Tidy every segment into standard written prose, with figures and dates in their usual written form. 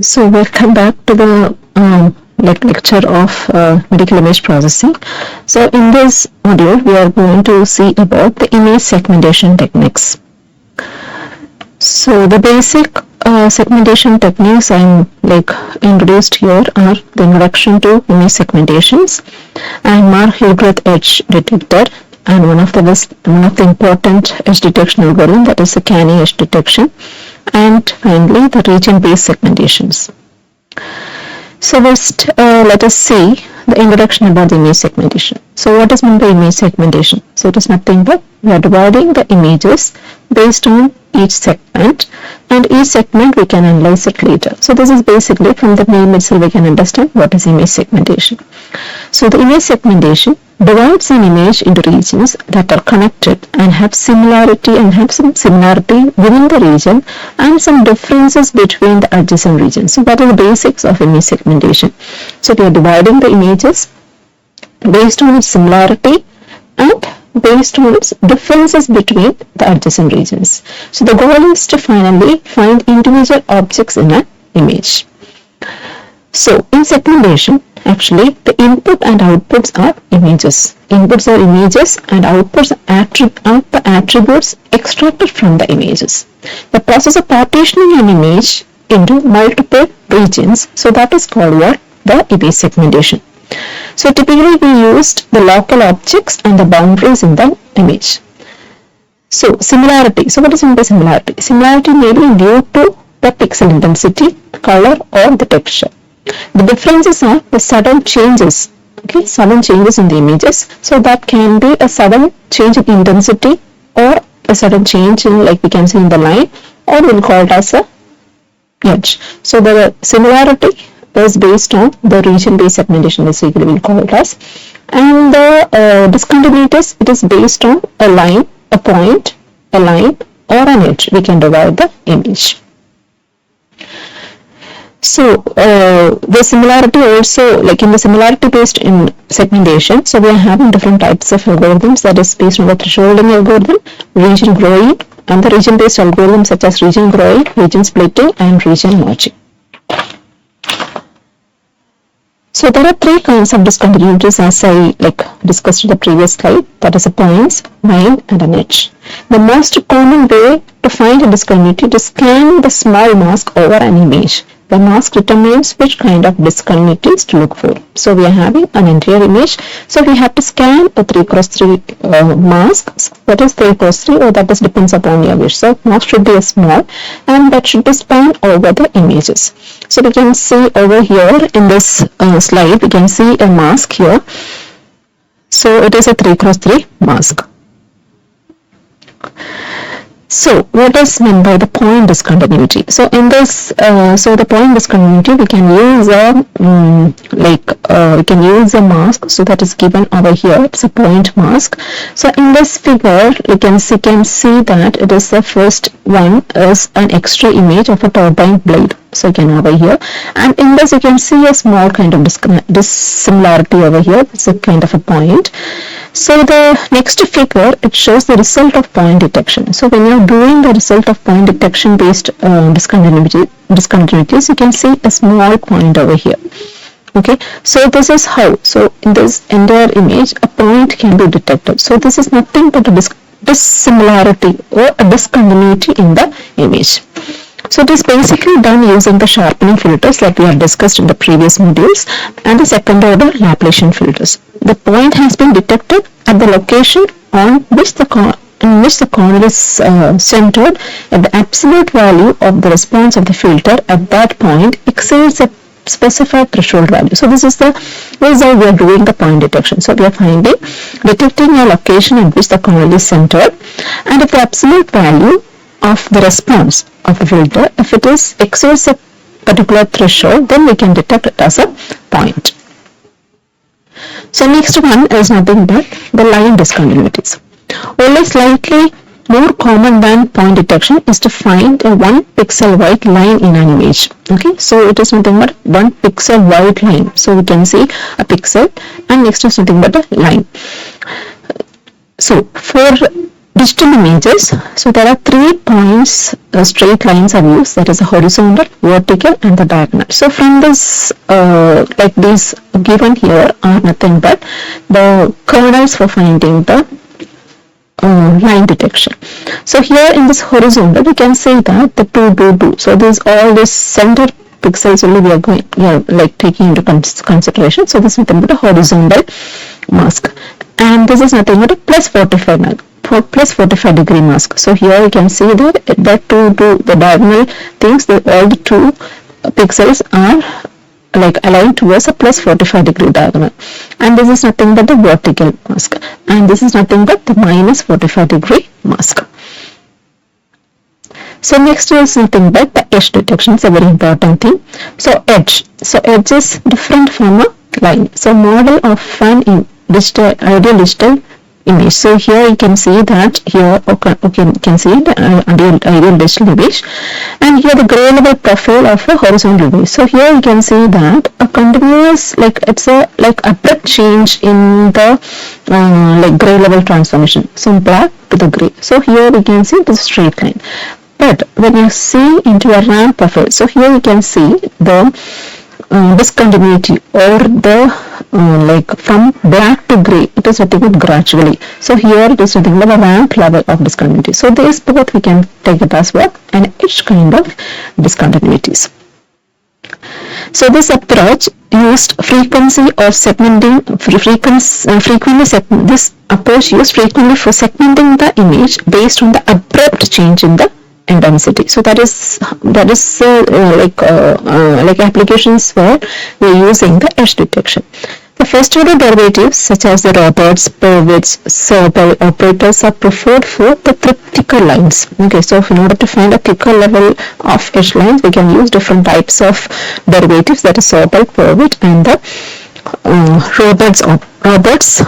So welcome back to the lecture of medical image processing. So in this module, we are going to see about the image segmentation techniques. So the basic segmentation techniques I'm introduced here are the introduction to image segmentations and mark-Hildreth edge detector, and one of the important edge detection algorithm, that is the canny edge detection, and finally the region-based segmentations. So first let us see the introduction about the image segmentation. So what is meant by image segmentation? So it is nothing but we are dividing the images based on each segment, and each segment we can analyze it later. So this is basically from the name itself we can understand what is image segmentation. So the image segmentation divides an image into regions that are connected and have some similarity within the region and some differences between the adjacent regions. So that is the basics of image segmentation. So we are dividing the images based on its similarity and based on its differences between the adjacent regions. So the goal is to finally find individual objects in an image. So in segmentation, actually the input and outputs are images. Inputs are images and outputs are the attributes extracted from the images. The process of partitioning an image into multiple regions, so that is called what? The image segmentation. So typically we used the local objects and the boundaries in the image. So similarity. So what is meant by similarity? Similarity may be due to the pixel intensity, color, or the texture. The differences are the sudden changes, sudden changes in the images. So that can be a sudden change in intensity or a sudden change in, like we can see in the line, or we'll call it as a edge. So the similarity is based on the region-based segmentation, basically we'll call it as, and the discontinuities, it is based on a line, a point, a line, or an edge. We can divide the image. So the similarity also, like in the similarity based in segmentation, so we are having different types of algorithms, that is based on the thresholding algorithm, region growing, and the region based algorithms such as region growing, region splitting, and region merging. So there are three kinds of discontinuities as I discussed in the previous slide, that is a points, line, and an edge. The most common way to find a discontinuity is to scan the small mask over an image. The mask determines which kind of discontinuities to look for. So we are having an entire image. So we have to scan a 3x3 mask. That is 3x3, or that is depends upon your wish. So mask should be a small, and that should be span over the images. So we can see over here in this slide, we can see a mask here. So it is a 3x3 mask. So what is meant by the point discontinuity? So in this, so the point discontinuity, we can use a mask. So that is given over here. It's a point mask. So in this figure, you can see that it is the first one is an extra image of a turbine blade. So you can over here, and in this you can see a small kind of dissimilarity over here. It's a kind of a point. So the next figure, it shows the result of point detection. So when you're doing the result of point detection based discontinuities, you can see a small point over here. Okay, so this is how. So in this entire image, a point can be detected. So this is nothing but a dissimilarity or a discontinuity in the image. So it is basically done using the sharpening filters like we have discussed in the previous modules, and the second order Laplacian filters. The point has been detected at the location on which the corner is centered if the absolute value of the response of the filter at that point exceeds a specified threshold value. So this is how we are doing the point detection. So we are detecting a location at which the corner is centered, and if the absolute value of the response of the filter, if it is exceeds a particular threshold, then we can detect it as a point. So next one is nothing but the line discontinuities. Only slightly more common than point detection is to find a 1 pixel white line in an image. Okay, so it is nothing but 1 pixel white line. So we can see a pixel, and next is nothing but a line. So for digital images. So there are 3 points, straight lines are used, that is the horizontal, vertical and the diagonal. So from this like these given here are nothing but the kernels for finding the line detection. So here in this horizontal we can say that the 2 so this all this center pixels only we are going like taking into consideration. So this is nothing but a horizontal mask, and this is nothing but a plus 45 degree mask. So here you can see that the diagonal things, all the 2 pixels are like aligned towards a plus 45 degree diagonal, and this is nothing but the vertical mask, and this is nothing but the minus 45 degree mask. So next is nothing but the edge detection. It's a very important thing. So edge is different from a line. So model of an ideal digital image. So here you can see that here, okay you can see the ideal digital image, and here the gray level profile of a horizontal image. So here you can see that a continuous, like it's a like abrupt change in the like gray level transformation, so black to the gray. So here we can see it is a straight line. But when you see into a ramp profile, so here you can see the discontinuity, or the like from black to gray, it is nothing but gradually. So here it is nothing but a ramp level of discontinuity. So this both we can take it as well, and each kind of discontinuities. So this approach used frequency or segmenting this approach used frequently for segmenting the image based on the abrupt change in the intensity. So that is like applications where we are using the edge detection. The first order derivatives such as the Roberts, Purwitz, Sobel operators are preferred for the thicker lines. Okay, so in order to find a thicker level of edge lines, we can use different types of derivatives, that is Sobel, Purwitz and the Roberts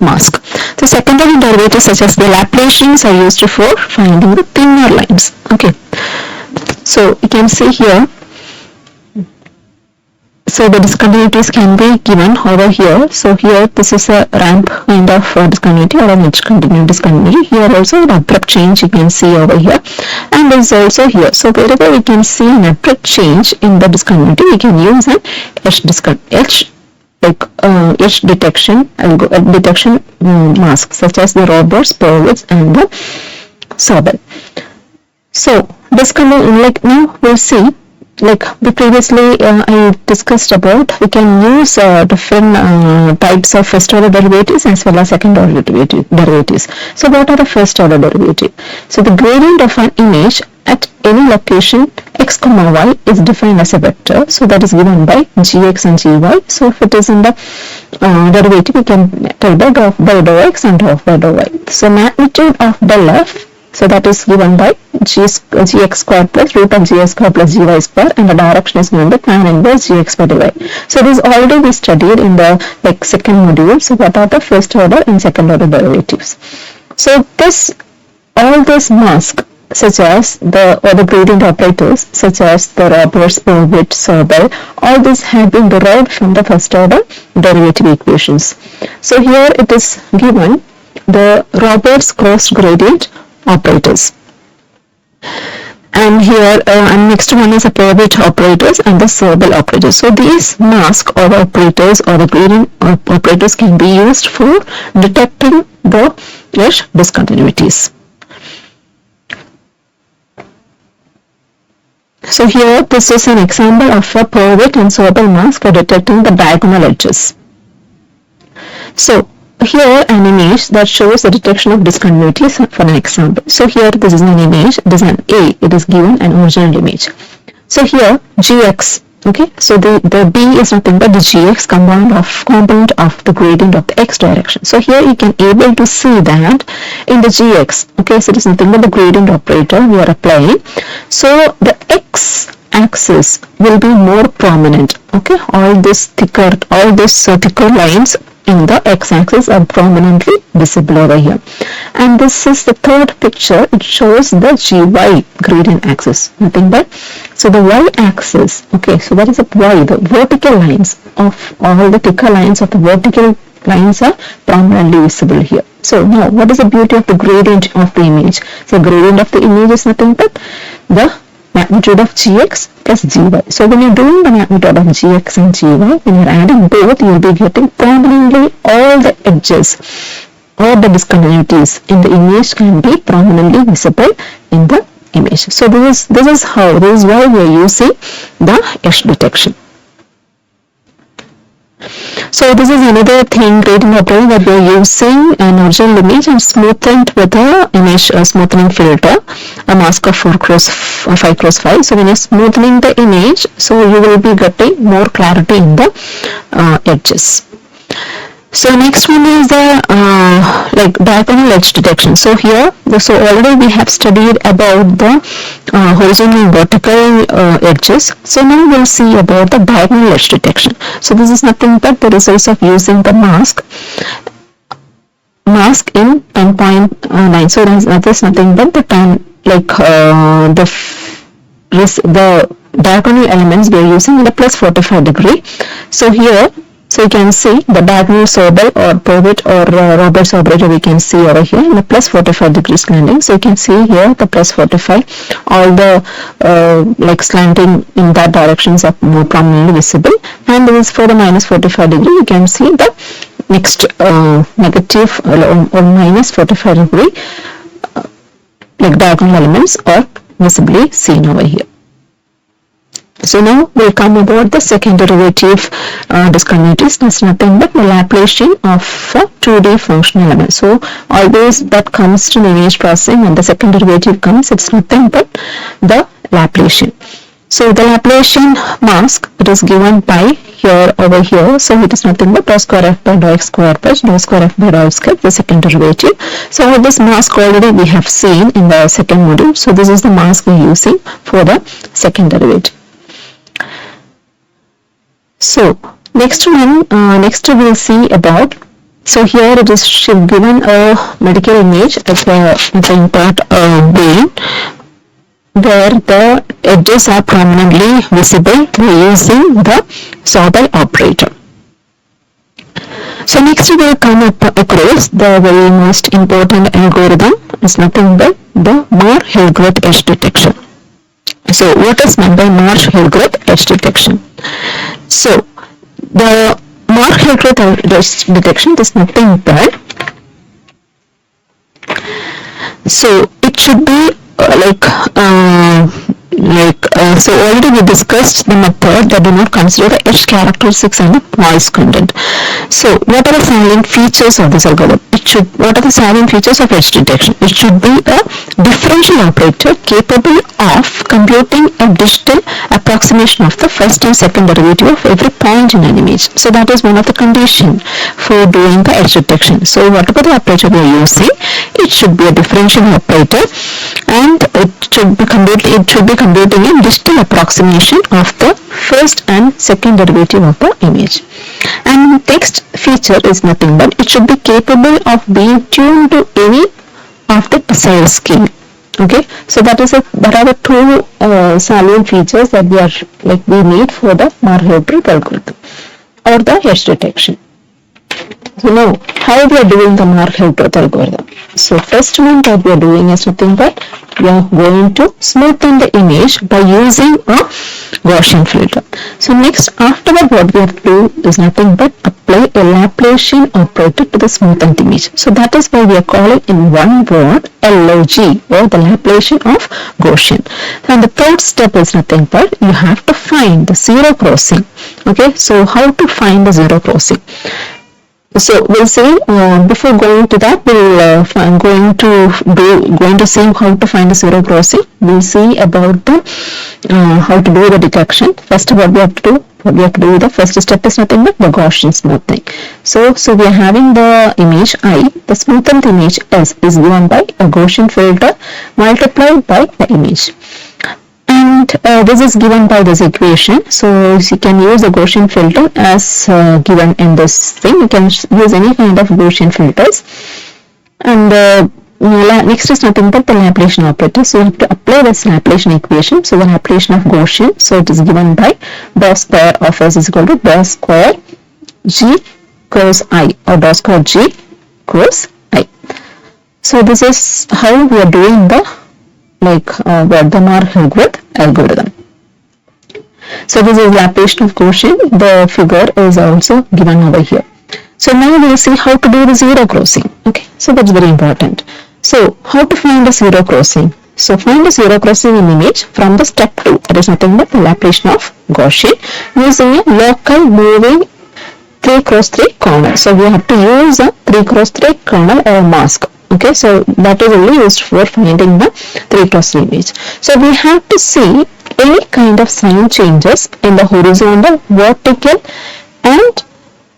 mask. The secondary derivatives such as the Laplacians are used for finding the thinner lines. Okay, so you can see here. So the discontinuities can be given over here. So here this is a ramp kind of discontinuity or a edge discontinuity. Here also the abrupt change you can see over here, and this is also here. So wherever we can see an abrupt change in the discontinuity, we can use an edge detection masks such as the Roberts, Purwitz and the Sobel. So like now we'll see, like previously I discussed about, we can use different types of first order derivatives as well as second order derivatives. So what are the first order derivatives? So the gradient of an image at any location x comma y is defined as a vector, so that is given by gx and gy. So if it is in the derivative, we can tell by dou x and dou y. So magnitude of del f, so that is given by gx square plus root of gx square plus gy square, and the direction is given by tan inverse gx by dy. So this already we studied in the second module. So what are the first order and second order derivatives? So all this mask such as the gradient operators such as the Roberts, Purwitz, Sobel, all these have been derived from the first order derivative equations. So here it is given the Roberts cross gradient operators, and here and next one is the Purwitz operators and the Sobel operators. So these mask or the operators or the gradient operators can be used for detecting the edge discontinuities. So here this is an example of a Purwitz and Sobel mask for detecting the diagonal edges. So here an image that shows the detection of discontinuities for an example. So here this is an image, it is an A, it is given an original image. So here gx, okay, so the B is nothing but the gx component of the gradient of the x direction. So here you can able to see that in the gx, okay, so it is nothing but the gradient operator we are applying. So the x axis will be more prominent, okay, all these thicker lines in the x-axis are prominently visible over here. And this is the third picture, it shows the gy gradient axis, nothing but, so the y-axis, okay, so that is the vertical lines of all the thicker lines of the vertical lines are prominently visible here. So now what is the beauty of the gradient of the image? So gradient of the image is nothing but the magnitude of gx plus gy. So when you're doing the magnitude of gx and gy, when you're adding both, you'll be getting prominently all the edges or the discontinuities in the image can be prominently visible in the image. So this is why we are using the edge detection. So this is another thing, gradient operator, that we are using an original image and smoothened with a image smoothing filter, a mask of 5 cross 5. So when you're smoothing the image, so you will be getting more clarity in the edges. So next one is the diagonal edge detection. So here, so already we have studied about the horizontal and vertical edges. So now we'll see about the diagonal edge detection. So this is nothing but the results of using the mask in 10.9. So that is nothing but the the diagonal elements we are using in the plus 45 degree. So here, so you can see the diagonal Sobel or Pivot or Roberts operator we can see over here in the plus 45 degrees slanting. So you can see here the plus 45, all the slanting in that directions are more prominently visible, and this is for the minus 45 degree. You can see the next negative or minus 45 degree diagonal elements are visibly seen over here. So now we'll come about the second derivative discontinuities. That's nothing but the Laplacian of a 2D functional element. So always that comes to the image processing and the second derivative comes, it's nothing but the Laplacian. So the Laplacian mask, it is given by here over here. So it is nothing but dou square f by dou x square plus dou square f by dou x square, the second derivative. So all this mask already we have seen in the second module. So this is the mask we're using for the second derivative. So next we'll see about, so here it is given a medical image of the implant brain where the edges are prominently visible by using the Sobel operator. So next we will come across the very most important algorithm is nothing but the Marr-Hildreth edge detection. So what is meant by Marr-Hildreth edge detection? So the Marr-Hildreth edge detection is nothing but, so it should be so already we discussed the method that do not consider the edge characteristics and the noise content. So what are the salient features of this algorithm? What are the salient features of edge detection? It should be a differential operator capable of computing a digital approximation of the first and second derivative of every point in an image. So that is one of the conditions for doing the edge detection. So whatever the operator we are using, it should be a differential operator and it should be computing a digital approximation of the first and second derivative of the image. And next feature is nothing but it should be capable of being tuned to any of the desired scale. Okay, so that are the two salient features that we need for the Marr-Hildreth algorithm or the edge detection. So now, how we are doing the Marr-Hildreth algorithm? So first one that we are doing is nothing but we are going to smoothen the image by using a Gaussian filter. So next, after that, what we have to do is nothing but apply a Laplacian operator to the smoothened image. So that is why we are calling in one word LOG or the Laplacian of Gaussian. And the third step is nothing but you have to find the zero crossing. Okay, so how to find the zero crossing? So we'll see before going to that we'll going to see how to find the zero crossing. We'll see about the how to do the detection. First what we have to do the first step is nothing but the Gaussian smoothing. So we are having the image I, the smoothened image S is given by a Gaussian filter multiplied by the image. And this is given by this equation. So you can use the Gaussian filter as given in this thing. You can use any kind of Gaussian filters. And next is nothing but the Laplacian operator. So you have to apply this Laplacian equation. So the Laplacian of Gaussian. So it is given by dou square of S is equal to dou square G cross I, or dot square G cross I. So this is how we are doing the Mark-Hilgert algorithm. So this is the application of Gaussian. The figure is also given over here. So now we will see how to do the zero crossing. Okay, so that's very important. So how to find the zero crossing? So find the zero crossing in image from the step 2. That is nothing but the application of Gaussian using a local moving 3 cross 3 corner. So we have to use a 3 cross 3 corner or mask. Okay, so that is only used for finding the 3 cross 3 image. So we have to see any kind of sign changes in the horizontal, vertical and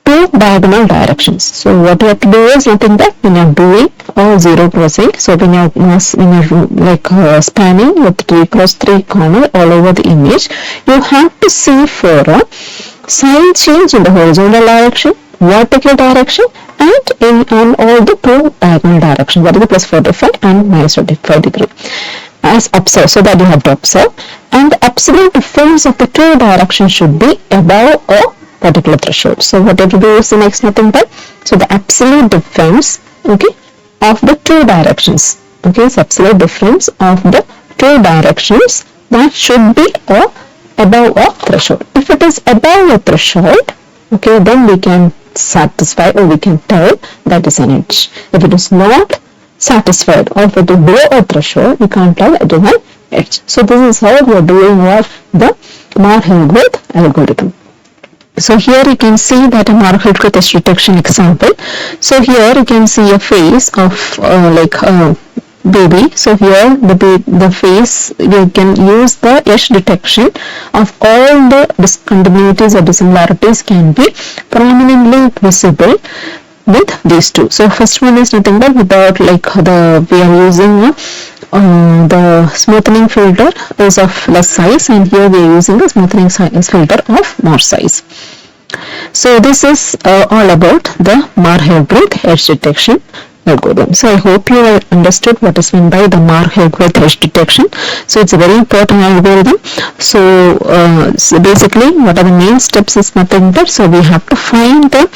two diagonal directions. So what you have to do is nothing but when you are doing or zero crossing. So when you are spanning with 3 cross 3 corner all over the image, you have to see for a sign change in the horizontal direction, vertical direction and in all the two diagonal directions, that is the plus 45 and minus 45 degree as observed. So that you have to observe, and the absolute difference of the two directions should be above a particular threshold. So what you have to do is the next nothing but, so the absolute difference, okay, of the two directions, okay, so absolute difference of the two directions, that should be above a threshold. If it is above a threshold, okay, then we can satisfy or we can tell that is an edge. If it is not satisfied or if it is below a threshold, we can't tell it is an edge. So this is how we are doing the Mark-Hilgert algorithm. So here you can see that a Mark-Hilgert edge detection example. So here you can see a face of baby. So here the face, we can use the edge detection of all the discontinuities or dissimilarities can be prominently visible with these two. So first one is nothing but without we are using the smoothing filter is of less size, and here we are using the smoothing filter of more size. So this is all about the Mark-Hilgert edge detection algorithm. So I hope you have understood what is meant by the Mark-Hilgert edge detection. So it's a very important algorithm. So basically what are the main steps is nothing but, so we have to find the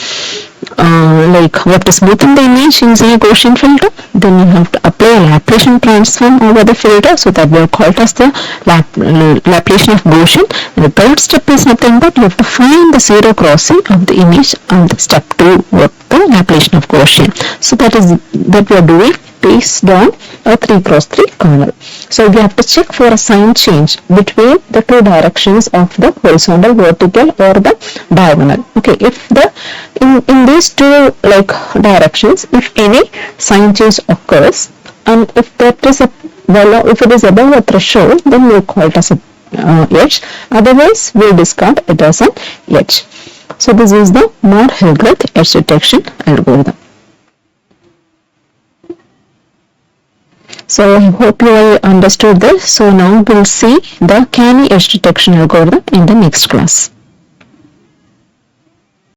what is within the image using a Gaussian filter. Then you have to apply a Laplacian transform over the filter, so that we are called as the Laplacian of Gaussian. And the third step is nothing but you have to find the zero crossing of the image on the step 2 with the Laplacian of Gaussian. So that we are doing based on a 3 cross 3 corner. So we have to check for a sign change between the two directions of the horizontal, vertical or the diagonal. Okay, if in these two directions, if any sign change occurs, and if that is if it is above a threshold, then we will call it as a edge. Otherwise, we will discard it as an edge. So this is the Mark-Hilgert edge detection algorithm. So I hope you all understood this. So now we'll see the Canny edge detection algorithm in the next class.